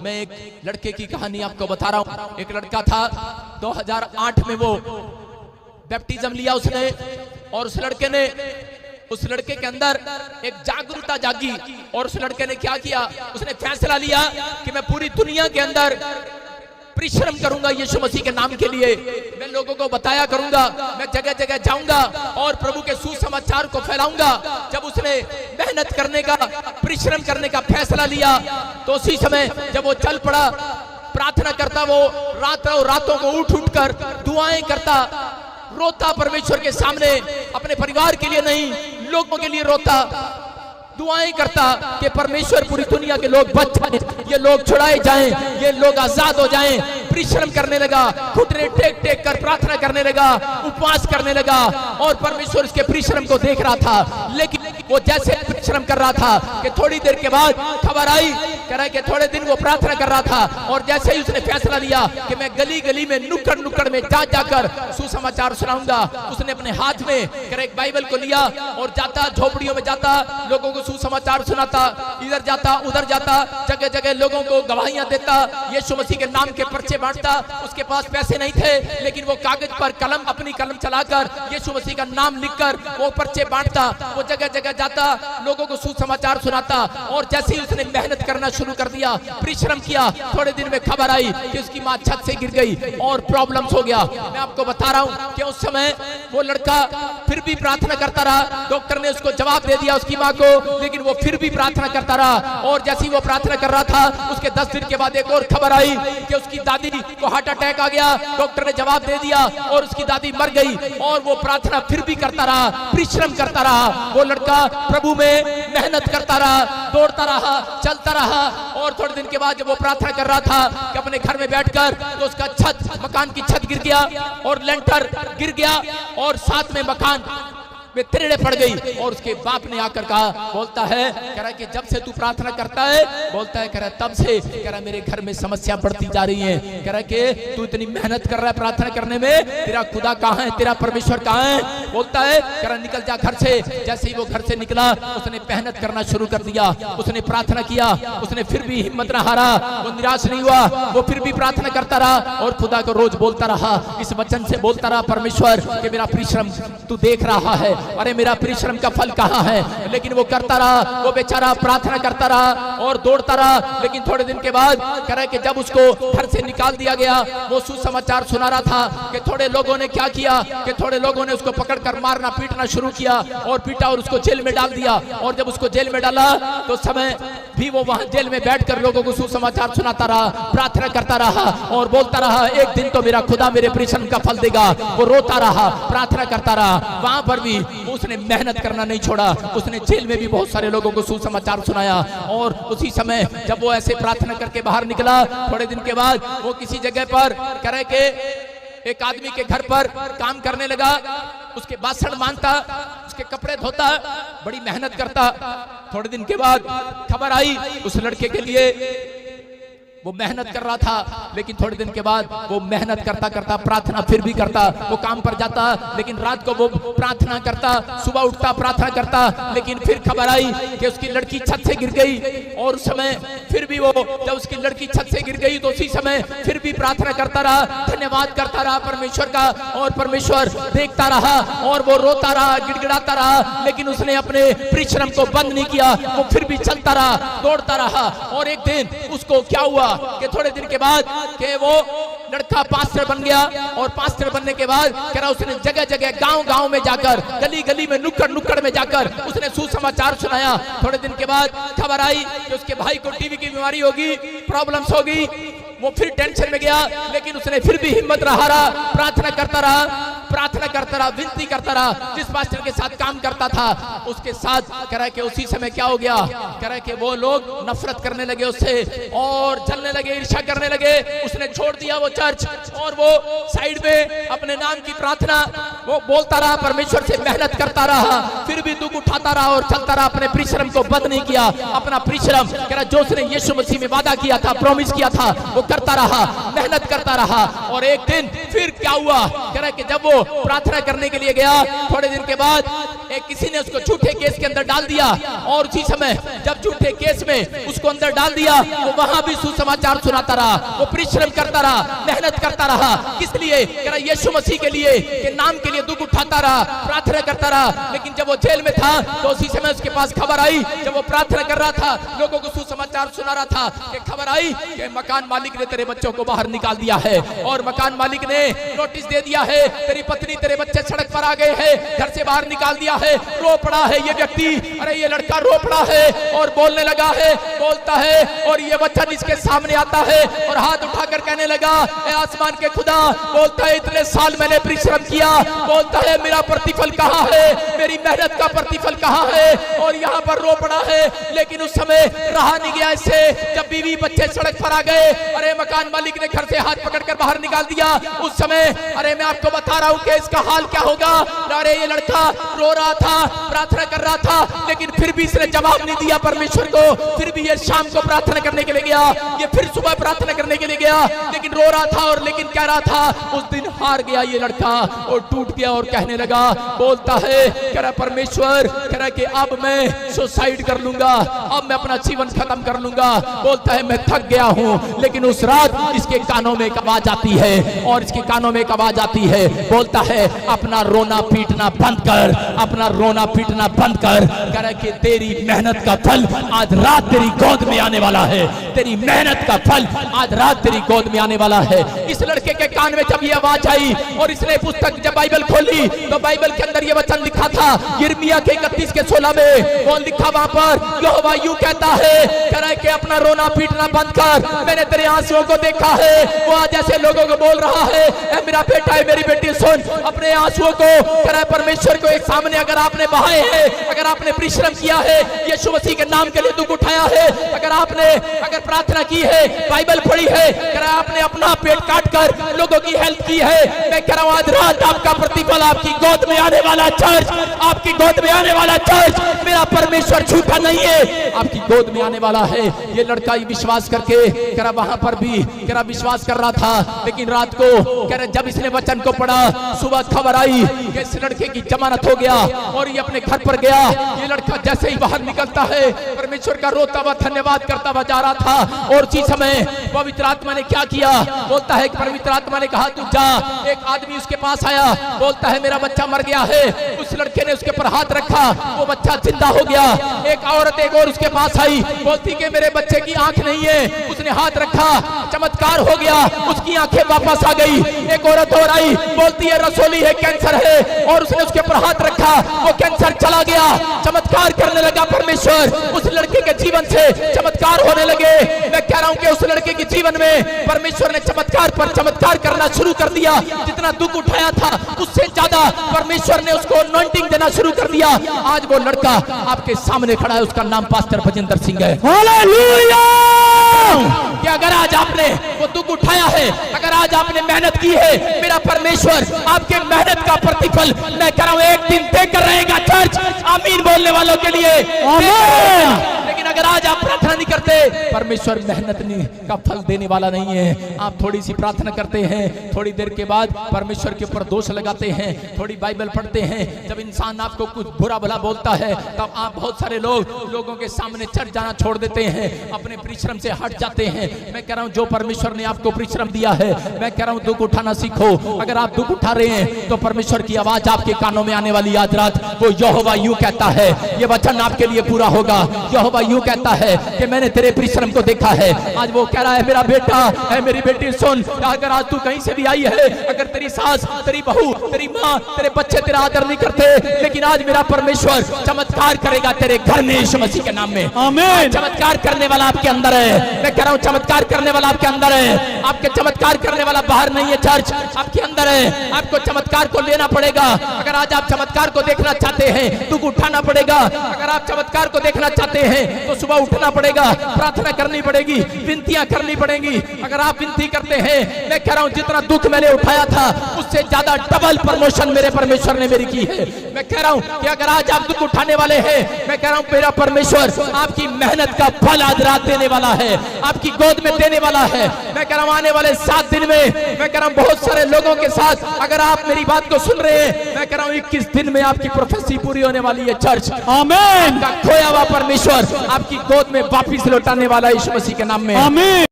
मैं एक लड़के की कहानी आपको बता रहा हूँ। एक लड़का था, 2008 में वो बैप्टिज्म लिया उसने, और उस लड़के के अंदर एक जागरूकता जागी, और उस लड़के ने क्या किया, उसने फैसला लिया कि मैं पूरी दुनिया के अंदर परिश्रम करूंगा यीशु मसीह के नाम के लिए। मैं लोगों को बताया करूंगा, मैं जगह जगह जाऊंगा और प्रभु के सुसमाचार को फैलाऊंगा। जब उसने मेहनत करने का, परिश्रम करने का फैसला लिया, तो उसी समय जब वो चल पड़ा, प्रार्थना करता, वो रातों को उठ कर दुआएं करता, रोता परमेश्वर के सामने, अपने परिवार के लिए नहीं, लोगों के लिए रोता, दुआएं करता कि परमेश्वर पूरी दुनिया के लोग बच जाएं, ये लोग छुड़ाए जाएं, ये लोग आजाद हो जाएं। परिश्रम करने लगा, घुटने टेक टेक कर प्रार्थना करने लगा, उपवास करने लगा, और परमेश्वर इसके परिश्रम को देख रहा था। लेकिन वो जैसे परिश्रम कर रहा था कि थोड़ी देर के बाद खबर आई, कह रहा है कि थोड़े दिन वो प्रार्थना कर रहा था, और जैसे ही उसने फैसला लिया कि मैं गली गली में, नुक्कड़ नुक्कड़ में जाकर सुसमाचार सुनाऊंगा, उसने अपने हाथ में एक बाइबल को लिया और जाता, झोपड़ियों में जाता, लोगों को सुसमाचार सुनाता, इधर जाता उधर जाता, जगह जगह लोगों को गवाहियां देता, यीशु मसीह के नाम के पर्चे बांटता। उसके पास पैसे नहीं थे, लेकिन वो कागज पर अपनी कलम चलाकर यीशु मसीह का नाम लिखकर वो पर्चे बांटता, वो जगह जगह जाता, लोगों को सुसमाचार सुनाता। और जैसे ही उसने मेहनत करना शुरू कर दिया, परिश्रम किया, थोड़े दिन में खबर आई कि उसकी माँ छत से गिर गई और प्रॉब्लम्स हो गया। मैं आपको बता रहा हूँ कि उस समय वो लड़का फिर भी प्रार्थना करता रहा। डॉक्टर ने उसको जवाब दे दिया उसकी माँ को, लेकिन वो फिर भी प्रार्थना करता रहा। और जैसे ही वो प्रार्थना कर रहा था, उसके 10 दिन के बाद एक और खबर आई कि उसकी दादी को हार्ट अटैक आ गया। डॉक्टर ने जवाब दे दिया और उसकी दादी मर गई। और वो प्रार्थना फिर भी करता रहा, परिश्रम करता रहा। वो लड़का प्रभु में मेहनत करता रहा, दौड़ता रहा, चलता रहा। और थोड़े दिन के बाद जब वो प्रार्थना कर रहा था कि अपने घर में बैठकर, तो उसका मकान की छत गिर गया और लेंटर गिर गया, और साथ में मकान में तिरड़े पड़ गई। और उसके बाप ने आकर कहा, बोलता है, कह रहा है कि जब से तू प्रार्थना करता है, बोलता है, कह रहा है तब से, कह रहा है मेरे घर में समस्या बढ़ती जा रही है। कह रहा है कि तू इतनी मेहनत कर रहा है प्रार्थना करने में, तेरा खुदा कहाँ है, तेरा परमेश्वर कहाँ है? बोलता है, कह रहा निकल जा घर से। जैसे ही वो घर से निकला, उसने मेहनत करना शुरू कर दिया, उसने प्रार्थना किया, उसने फिर भी हिम्मत न हारा, वो निराश नहीं हुआ, वो फिर भी प्रार्थना करता रहा और खुदा को रोज बोलता रहा, इस वचन से बोलता रहा, परमेश्वर कि मेरा परिश्रम तू देख रहा है, अरे मेरा परिश्रम का फल कहाँ है? लेकिन वो करता रहा, वो बेचारा प्रार्थना करता रहा और दौड़ता रहा। लेकिन थोड़े दिन के बाद कह रहा है कि जब उसको घर से निकाल दिया गया, वो सुसमाचार सुना रहा था कि थोड़े लोगों ने क्या किया, कि थोड़े लोगों ने उसको पकड़कर मारना पीटना शुरू किया, और पीटा और उसको जेल में डाल दिया। और जब उसको जेल में डाला, तो समय भी वो वहां जेल में बैठकर लोगों को सुसमाचार सुनाता रहा, प्रार्थना करता रहा और बोलता रहा, एक दिन तो मेरा खुदा मेरे परिश्रम का फल देगा। वो रोता रहा, प्रार्थना करता रहा। वहां पर भी उसने मेहनत करना नहीं छोड़ा। उसने जेल में भी बहुत सारे लोगों को सुसमाचार सुनाया। और उसी समय जब वो ऐसे प्रार्थना करके बाहर निकला, थोड़े दिन के बाद वो किसी जगह पर करे के एक आदमी के घर पर काम करने लगा। उसके बासण मांजता, उसके कपड़े धोता, बड़ी मेहनत करता। थोड़े दिन के बाद खबर आई उस लड़के के लिए, वो मेहनत कर रहा था, लेकिन थोड़े दिन के बाद वो मेहनत करता करता प्रार्थना फिर भी करता। वो काम पर जाता, लेकिन रात को वो प्रार्थना करता, सुबह उठता प्रार्थना करता। लेकिन फिर खबर आई कि उसकी लड़की छत से गिर गई। और उस समय फिर भी वो, जब उसकी लड़की छत से गिर गई, तो उसी समय फिर भी प्रार्थना करता रहा, धन्यवाद करता रहा परमेश्वर का। और परमेश्वर देखता रहा और वो रोता रहा, गिड़गिड़ाता रहा, लेकिन उसने अपने परिश्रम को बंद नहीं किया। वो फिर भी चलता रहा, दौड़ता रहा। और एक दिन उसको क्या हुआ कि थोड़े दिन के बाद कि वो लड़का पास्टर बन गया। और पास्टर बनने के बाद कह रहा उसने जगह जगह गांव गांव में जाकर, गली गली में, नुक्कड़ नुक्कड़ में जाकर उसने सुसमाचार सुनाया। थोड़े दिन के बाद खबर आई कि उसके भाई को टीबी की बीमारी होगी, प्रॉब्लम्स होगी। वो फिर टेंशन में गया, लेकिन उसने फिर भी हिम्मत न हारा, प्रार्थना करता रहा, प्रार्थना करता रहा, विनती करता रहा। जिस पास्टर के साथ काम करता था, उसके साथ कह रहा है कि उसी समय क्या हो गया, कह रहा है कि वो लोग नफरत करने लगे उससे और जलने लगे, ईर्ष्या करने लगे। उसने छोड़ दिया वो चर्च और वो साइड में अपने नाम की प्रार्थना वो बोलता रहा, परमेश्वर से मेहनत करता रहा, फिर भी दुख उठाता रहा और चलता रहा। अपने परिश्रम को बंद नहीं किया। अपना परिश्रम कह रहा जो उसने यीशु मसीह में वादा किया था, प्रॉमिस किया था, वो करता रहा, मेहनत करता रहा। और एक दिन फिर क्या हुआ, कह रहा कि जब वो प्रार्थना करने के लिए गया। थोड़े दिन के बाद किसी ने उसको झूठे केस के अंदर डाल दिया और उसी समय जब झूठे केस में उसको अंदर डाल दिया वो वहां भी सुसमाचार सुनाता रहा, वो परिश्रम करता रहा, मेहनत करता रहा। किस लिए? यीशु मसीह के लिए, के नाम के लिए दुख उठाता रहा, प्रार्थना करता रहा। लेकिन जब वो जेल में था तो उसी समय उसके पास खबर आई, जब वो प्रार्थना कर रहा था, लोगों को सुसमाचार सुना रहा था, कि खबर आई कि मकान मालिक ने तेरे बच्चों को बाहर निकाल दिया है और मकान मालिक ने नोटिस दे दिया है, तेरी पत्नी तेरे बच्चे सड़क पर आ गए हैं, घर से बाहर निकाल दिया है। रो पड़ा है ये व्यक्ति, अरे ये लड़का रो पड़ा है और बोलने लगा है, बोलता है और ये वचन इसके सामने आता है और हाथ उठाकर कहने लगा, ए आसमान के खुदा, बोलता है इतने साल मैंने परिश्रम किया, बोलता है मेरा प्रतिफल कहाँ है, मेरी मेहनत का प्रतिफल कहाँ है। और यहाँ पर रो पड़ा है। लेकिन उस समय रहा नहीं गया इससे, जब बीवी बच्चे सड़क पर आ गए, अरे मकान मालिक ने घर से हाथ पकड़कर बाहर निकाल दिया। उस समय अरे मैं आपको बता रहा हूँ कि इसका हाल क्या होगा। अरे ये लड़का रो रहा था, प्रार्थना कर रहा था, लेकिन फिर भी इसने जवाब नहीं दिया परमेश्वर को। फिर भी ये शाम को प्रार्थना करने के लिए गया, ये फिर सुबह प्रार्थना करने के लिए गया, लेकिन रो रहा था और लेकिन कह रहा था, उस दिन हार गया ये लड़का और टूट गया और कहने लगा, बोलता है, कह रहा परमेश्वर, कह रहा कि अब मैं सुसाइड कर लूंगा, अब मैं अपना जीवन खत्म कर लूंगा। बोलता है मैं थक गया हूं। लेकिन उस रात इसके कानों में एक आवाज आती है और इसके कानों में एक आवाज आती है, बोलता है अपना रोना पीटना बंद कर, अपना रोना पीटना बंद कर, कह रहा कि तेरी मेहनत का फल आज रात तेरी गोद में आने वाला है, तेरी मेहनत का फल आज रात तेरी गोद में आने वाला है। इस लड़के के कान में जब ये आवाज आई और इसने पुस्तक जब बाइबल खोली तो बाइबल के अंदर ये वचन लिखा था, यिर्मयाह के 31 के 16 में कौन लिखा वहां पर, यहोवा यूं कहता है, कह रहा है कि अपना रोना पीटना बंद कर, मैंने तेरे आंसुओं को देखा है। वो आज ऐसे लोगों को बोल रहा है, ए मेरा बेटा है, मेरी बेटी सुन, अपने आंसुओं को, कह रहा है परमेश्वर को एक सामने अगर आपने बहाए हैं, अगर आपने परिश्रम किया है, यीशु मसीह के नाम के लिए दुख उठाया है, अगर प्रार्थना की है, बाइबल पढ़ी है, कह रहा है आपने अपना पेट काट कर लोगों की हेल्प की है, मैं कह रहा हूं आज रात आपका प्रतिफल आपकी गोद में आने वाला चर्च, आपकी गोद में आने वाला चर्च, मेरा परमेश्वर झूठा नहीं है, आपकी गोद में आने वाला है। ये लड़का ही विश्वास करके कह रहा वहां पर भी कह रहा विश्वास कर रहा था, लेकिन रात को कह रहा जब इसने वचन को पढ़ा, सुबह खबर आई कि इस लड़के की जमानत हो गया और ये अपने घर पर गया। ये लड़का जैसे ही बाहर निकलता है, परमेश्वर का रोता हुआ धन्यवाद करता हुआ जा रहा था और उसी समय पवित्र आत्मा ने क्या किया, बोलता है कि पवित्र आत्मा ने कहा तू जा। एक आदमी उसके पास आया, बोलता है मेरा बच्चा मर गया है। उस लड़के ने उसके पर हाथ रखा, वो बच्चा जिंदा हो गया। एक औरत एक और उसके पास आई, बोलती कि मेरे बच्चे की आंख नहीं है, उसने हाथ रखा, चमत्कार हो गया, उसकी आंखें वापस आ गई। एक औरत और आई, बोलती है रसोली है, कैंसर है, और उसने उसके पर हाथ रखा, वो कैंसर चला गया। चमत्कार करने लगा परमेश्वर, उस लड़के के जीवन से चमत्कार होने लगे। मैं कह रहा हूं कि उस लड़के के जीवन में परमेश्वर ने चमत्कार पर चमत्कार करना शुरू कर दिया। जितना दुख उठाया था उससे ज्यादा परमेश्वर ने उसको अनॉइंटिंग देना शुरू कर दिया। आज वो लड़का आपके सामने खड़ा है, उसका नाम पास्टर भजेंद्र सिंह है। हालेलुया! कि अगर आज आपने वो दुख उठाया है, अगर आज आपने मेहनत की है, मेरा परमेश्वर आपके मेहनत का प्रतिफल मैं कह रहा हूं एक दिन देकर रहेगा। चर्च आमीन बोलने वालों के लिए आमीन। लेकिन अगर आज आप प्रार्थना नहीं करते, परमेश्वर मेहनत का फल देने वाला नहीं है। आप थोड़ी सी प्रार्थना करते हैं, थोड़ी देर के बाद परमेश्वर के ऊपर दोष लगाते हैं, थोड़ी बाइबल पढ़ते हैं, जब इंसान आपको कुछ बुरा भला बोलता है तब आप बहुत सारे लोगों के सामने चढ़ जाना छोड़ देते हैं, अपने परिश्रम से हट जाते हैं। मैं कह रहा हूं जो परमेश्वर ने आपको परिश्रम दिया है, मैं कह रहा हूं दुख उठाना सीखो। अगर आप दुख उठा रहे हैं तो परमेश्वर की आवाज आपके कानों में आने वाली आज रात, वो यहोवा यूं कहता है, ये वचन आपके लिए पूरा होगा। यहोवा यूं कहता है कि मैंने तेरे परिश्रम को देखा है। आज वो कह रहा है मेरा बेटा है, मेरी बेटी सुन, अगर आज तू कहीं से भी आई है, अगर तेरी सास, तेरी बहू, तेरी माँ, तेरे बच्चे तेरा आदर नहीं करते, लेकिन आज मेरा परमेश्वर चमत्कार करेगा तेरे घर में यीशु मसीह के नाम में। आमीन। चमत्कार करने वाला आपके अंदर है। मैं कह रहा हूँ चमत्कार करने वाला आपके अंदर है। आपके चमत्कार करने वाला बाहर नहीं है, चर्च आपके अंदर है। आपको चमत्कार को लेना पड़ेगा। अगर आज आप चमत्कार को देखना चाहते हैं तो उठाना पड़ेगा। अगर आप चमत्कार को देखना चाहते हैं तो सुबह उठना पड़ेगा, प्रार्थना करनी पड़ेगी, विनतियां करनी पड़ेगी। अगर आप विनती करते हैं, मैं कह रहा हूं जितना दुख मैंने उठाया था उससे ज्यादा डबल प्रमोशन मेरे परमेश्वर ने मेरी की है। मैं कह रहा हूं कि अगर आज आप दुख उठाने वाले हैं, मैं कह रहा हूं मेरा परमेश्वर आपकी मेहनत का फल आज रात देने वाला है, आपकी गोद में देने वाला है। मैं कह रहा हूं आने वाले 7 दिन में मैं कह रहा हूं बहुत सारे लोगों के साथ अगर आप मेरी बात को सुन रहे हैं, मैं कह रहा हूं 21 दिन में आपकी प्रोफेसी पूरी होने वाली है। चर्च आमीन। आपका खोया हुआ परमेश्वर आपकी गोद में वापिस लौटाने वाला यीशु मसीह के नाम में। आमीन।